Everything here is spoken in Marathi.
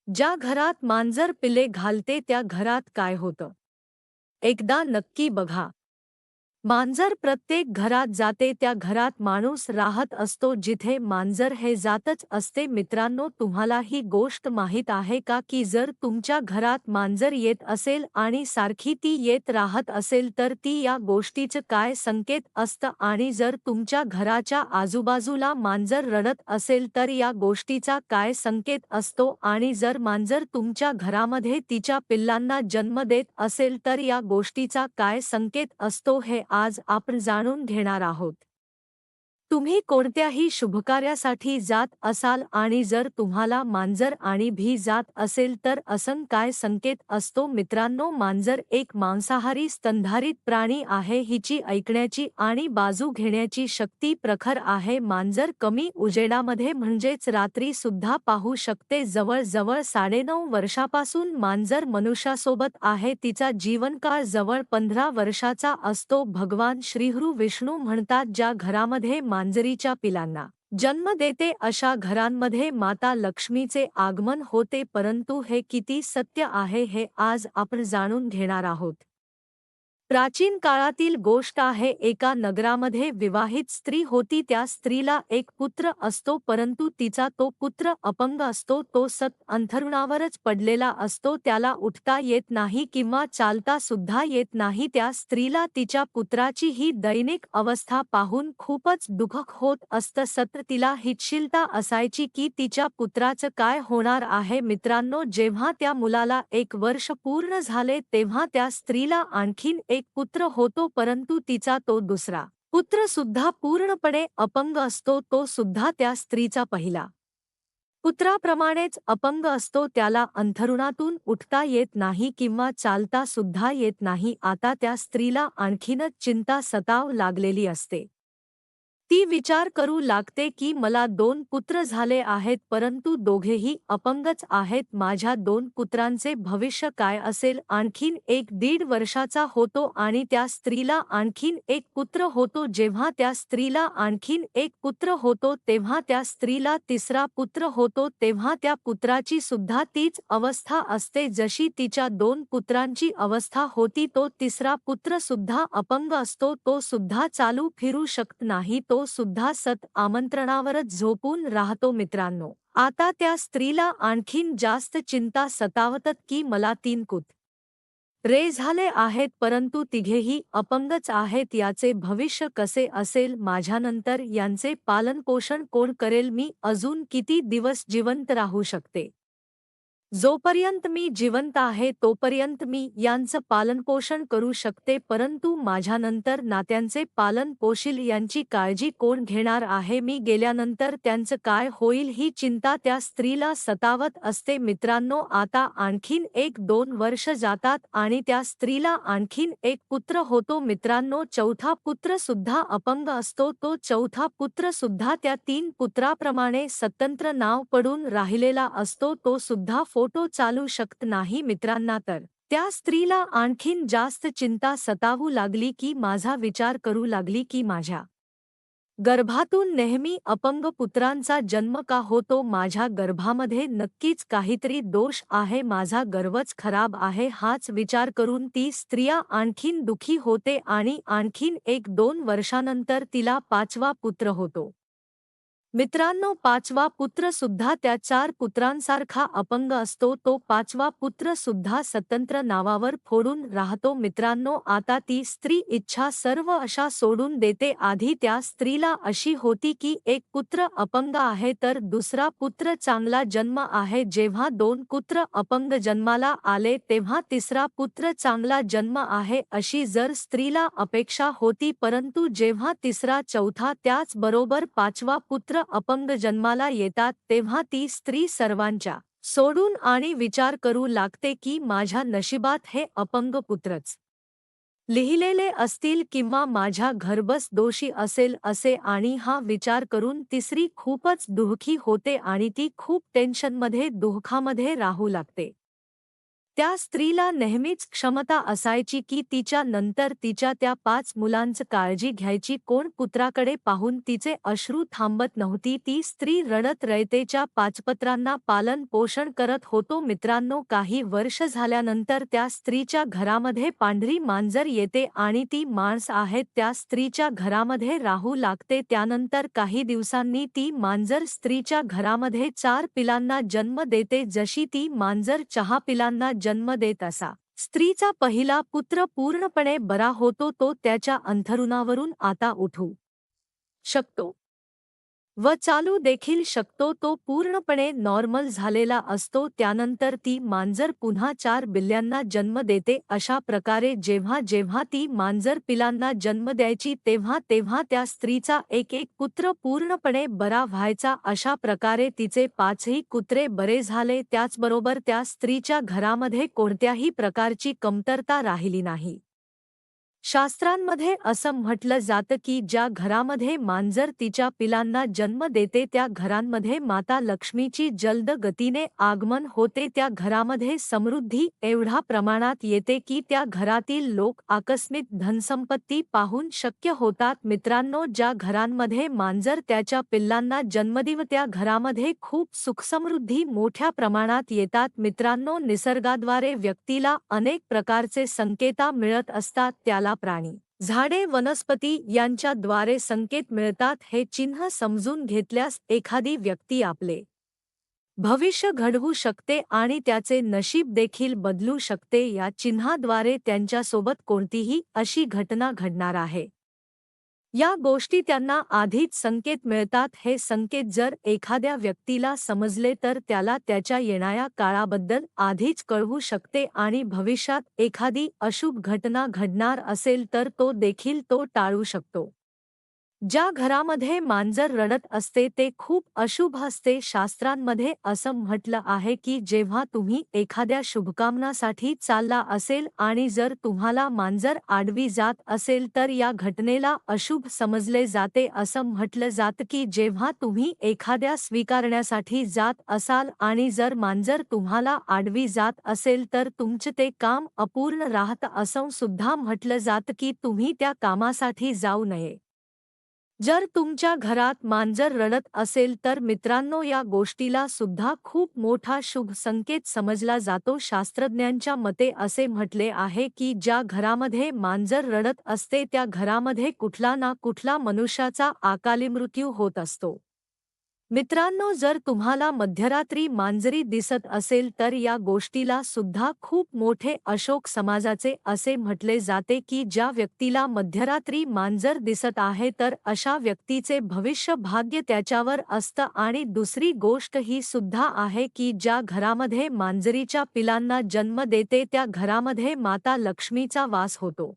ज्या घरात मांजर पिल्ले घालते त्या घरात काय होतं? एकदा नक्की बघा. मांजर प्रत्येक घरात जाते त्या घरात माणूस राहत असतो जिथे मांजर हे जातच असते. मित्रांनो, तुम्हाला ही गोष्ट माहीत आहे का की जर तुमच्या घरात मांजर येत असेल आणि सारखी ती येत राहत असेल तर ती या गोष्टीचं काय संकेत असतं, आणि जर तुमच्या घराच्या आजूबाजूला मांजर रडत असेल तर या गोष्टीचा काय संकेत असतो, आणि जर मांजर तुमच्या घरामध्ये तिच्या पिल्लांना जन्म देत असेल तर या गोष्टीचा काय संकेत असतो, हे आज आपण जाणून घेणार आहोत. तुम्ही कोणत्याही शुभकार्यासाठी जात असाल आणि जर तुम्हाला मांजर आणि भी जात असेल तर असं काय संकेत असतो? मित्रांनो, मांजर एक मांसाहारी स्तनधारित प्राणी आहे. हिची ऐकण्याची आणि बाजू घेण्याची शक्ती प्रखर आहे. मांजर कमी उजेडामध्ये म्हणजेच रात्री सुद्धा पाहू शकते. जवळजवळ 9.5 वर्षापासून मांजर मनुष्यासोबत आहे. तिचा जीवनकाळ जवळ 15 वर्षाचा असतो. भगवान श्रीहरी विष्णू म्हणतात, ज्या घरामध्ये मांजरीच्या पिलांना जन्म देते अशा घरांमध्ये माता लक्ष्मीचे आगमन होते. परंतु हे किती सत्य आहे हे आज आपण जाणून घेणार आहोत. प्राचीन काळातील गोष्ट आहे. एका नगरामध्ये विवाहित स्त्री होती. त्या स्त्रीला एक पुत्र असतो, परंतु तिचा तो पुत्र अपंग असतो. तो अंथरुणावरच पडलेला असतो. त्याला उठता येत नाही किंवा चालता सुद्धा येत नाही. त्या स्त्रीला तिच्या पुत्राची ही दैनिक अवस्था पाहून खूपच दुःख होत असतं. तिला हितशीलता असायची की तिच्या पुत्राचं काय होणार आहे. मित्रांनो, जेव्हा त्या मुलाला 1 वर्ष पूर्ण झाले तेव्हा त्या स्त्रीला आणखीन एक पुत्र होतो, परंतु तिचा तो दुसरा पुत्र सुद्धा पूर्णपणे अपंग असतो. तो सुद्धा त्या स्त्रीचा पहिला पुत्राप्रमाणेच अपंग असतो. त्याला अंथरुणातून उठता येत नाही किंवा चालता सुद्धा येत नाही. आता त्या स्त्रीला आणखीनच चिंता सताव लागलेली असते. ती विचार करू लागते की मला 2 पुत्र झाले आहेत, परंतु दोघेही अपंगच आहेत. माझ्या 2 पुत्रांचे भविष्य काय असेल? आणखीन एक 1.5 वर्षाचा होतो आणि त्या स्त्रीला आणखीन एक पुत्र होतो. जेव्हा त्या स्त्रीला आणखीन एक पुत्र होतो तेव्हा त्या स्त्रीला तिसरा पुत्र होतो. तेव्हा त्या पुत्राची सुद्धा तीच अवस्था असते जशी तिच्या 2 पुत्रांची अवस्था होती. तो तिसरा पुत्र सुद्धा अपंग असतो. तो सुद्धा चालू फिरू शकत नाही. तो सुद्धा आमंत्रणावरच झोपून राहतो. मित्रांनो, आता त्या स्त्रीला आणखीन जास्त चिंता सतावतात की मला 3 पुत्र झाले आहेत, परंतु तिघेही अपंगच आहेत. याचे भविष्य कसे असेल? माझ्यानंतर यांचे पालनपोषण कोण करेल? मी अजून किती दिवस जिवंत राहू शकते? जोपर्यंत मी जिवंत आहे तोपर्यंत मी यांचं पालनपोषण करू शकते, परंतु माझ्यानंतर नात्यांचे पालन पोषील यांची काळजी कोण घेणार आहे? मी गेल्यानंतर त्यांचं काय होईल? ही चिंता त्या स्त्रीला सतावत असते. मित्रांनो, आता आणखीन 1-2 वर्ष जातात आणि त्या स्त्रीला आणखीन एक पुत्र होतो. मित्रांनो, चौथा पुत्र सुद्धा अपंग असतो. तो चौथा पुत्र सुद्धा त्या 3 पुत्राप्रमाणे स्वतंत्र नाव पडून राहिलेला असतो. तो सुद्धा फोटो चालू शकत नाही. मित्रांना तर त्या स्त्रीला आणखीन जास्त चिंता सतावू लागली की माझा विचार करू लागली की माझ्या गर्भातून नेहमी अपंग पुत्रांचा जन्म का होतो? माझ्या गर्भामध्ये नक्कीच काहीतरी दोष आहे. माझा गर्भच खराब आहे. हाच विचार करून ती स्त्रिया आणखीन दुखी होते आणि आणखीन 1-2 वर्षानंतर तिला 5वा पुत्र होतो. मित्रांनो, 5वा पुत्र सुद्धा त्या 4 पुत्रांसारखा अपंग असतो. तो 5वा पुत्र सुद्धा स्वतंत्र नावावर फोडून राहतो. मित्रांनो, आता ती स्त्री इच्छा सर्व अशा सोडून देते. आधी त्या स्त्रीला अशी होती की एक पुत्र अपंग आहे तर दुसरा पुत्र चांगला जन्म आहे. जेव्हा 2 पुत्र अपंग जन्माला आले तेव्हा तिसरा पुत्र चांगला जन्म आहे अशी जर स्त्रीला अपेक्षा होती, परंतु जेव्हा तिसरा, चौथा, त्याचबरोबर 5वा पुत्र अपंग जन्माला येतात तेव्हा ती स्त्री सर्वांच्या सोडून आणि विचार करू लागते की माझ्या नशिबात हे अपंग पुत्रच लिहिलेले असतील किंवा माझ्या गर्भच दोषी असेल असे, आणि हा विचार करून तिसरी खूपच दुःखी होते आणि ती खूप टेन्शनमध्ये दुःखामध्ये राहू लागते. त्या स्त्रीला नेहमीच क्षमता असायची की तिच्या नंतर तिच्या त्या 5 मुलांचं काळजी घ्यायची कोण. पुत्राकडे पाहून तिचे अश्रू थांबत नव्हती. ती स्त्री रडत रयतेच्या पाचपत्रांना पालन पोषण करत होतो. मित्रांनो, काही वर्ष झाल्यानंतर त्या स्त्रीच्या घरामध्ये पांढरी मांजर येते आणि ती माणस आहेत त्या स्त्रीच्या घरामध्ये राहू लागते. त्यानंतर काही दिवसांनी ती मांजर स्त्रीच्या घरामध्ये 4 पिलांना जन्म देते. जशी ती मांजर 4 पिलांना जन्म देत असा स्त्रीचा पहिला पुत्र पूर्णपणे बरा होतो. तो त्याच्या अंथरुणावरून आता उठू शकतो व चालू देखील शकतो. तो पूर्णपणे नॉर्मल झालेला असतो. त्यानंतर ती मांजर पुन्हा 4 बिल्ल्यांना जन्म देते. अशा प्रकारे जेव्हा जेव्हा ती मांजर पिलांना जन्म द्यायची तेव्हा तेव्हा त्या स्त्रीचा एक एक पुत्र पूर्णपणे बरा व्हायचा. अशा प्रकारे तिचे 5ही कुत्रे बरे झाले. त्याचबरोबर त्या स्त्रीच्या घरामध्ये कोणत्याही प्रकारची कमतरता राहिली नाही. शास्त्रांमध्ये असं म्हटलं जातं की ज्या घरामध्ये मांजर तिच्या पिलांना जन्म देते त्या घरांमध्ये माता लक्ष्मीची जलद गतीने आगमन होते. त्या घरामध्ये समृद्धी एवढ्या प्रमाणात येते की त्या घरातील लोक आकस्मिक धनसंपत्ती पाहून शक्य होतात. मित्रांनो, ज्या घरांमध्ये मांजर त्याच्या पिल्लांना जन्म देते त्या घरामध्ये खूप सुखसमृद्धी मोठ्या प्रमाणात येतात. मित्रांनो, निसर्गाद्वारे व्यक्तीला अनेक प्रकारचे संकेता मिळत असतात. त्याला प्राणी, झाडे, वनस्पती यांच्याद्वारे संकेत मिळतात. हे चिन्ह समजून घेतल्यास एखादी व्यक्ती आपले भविष्य घडवू शकते आणि त्याचे नशीब देखील बदलू शकते. या चिन्हाद्वारे त्यांच्यासोबत कोणतीही अशी घटना घडणार आहे या गोष्टी त्यांना आधीच संकेत मिळतात. हे संकेत जर एखाद्या व्यक्तीला समजले तर त्याला त्याच्या येणाऱ्या काळाबद्दल आधीच कळवू शकते आणि भविष्यात एखादी अशुभ घटना घडणार असेल तर तो देखील तो टाळू शकतो. ज्या घरामध्ये मांजर रडत असते ते खूप अशुभ असते. शास्त्रांमध्ये असं म्हटलं आहे की जेव्हा तुम्ही एखाद्या शुभकामनासाठी चालला असेल आणि जर तुम्हाला मांजर आडवी जात असेल तर या घटनेला अशुभ समजले जाते. असं म्हटलं जातं की जेव्हा तुम्ही एखाद्या स्वीकारण्यासाठी जात असाल आणि जर मांजर तुम्हाला आडवी जात असेल तर तुमचे ते काम अपूर्ण राहतं. असं सुद्धा म्हटलं जातं की तुम्ही त्या कामासाठी जाऊ नये. जर तुमच्या घरात मांजर रडत असेल तर मित्रांनो, या गोष्टीला सुद्धा खूप मोठा शुभ संकेत समजला जातो. शास्त्रज्ञांच्या मते असे म्हटले आहे की ज्या घरामध्ये मांजर रडत असते त्या घरामध्ये कुठला ना कुठला मनुष्याचा अकाली मृत्यू होत असतो. मित्रांनो, जर तुम्हाला मध्यरात्री मांजरी दिसत असेल तर या गोष्टीला सुद्धा खूप मोठे अशोक समाजाचे असे म्हटले जाते की ज्या व्यक्तीला मध्यरात्री मांजर दिसत आहे तर अशा व्यक्तीचे भविष्य भाग्य त्याच्यावर असतं. आणि दुसरी गोष्ट ही सुद्धा आहे की ज्या घरामध्ये मांजरीच्या पिलांना जन्म देते त्या घरामध्ये माता लक्ष्मीचा वास होतो.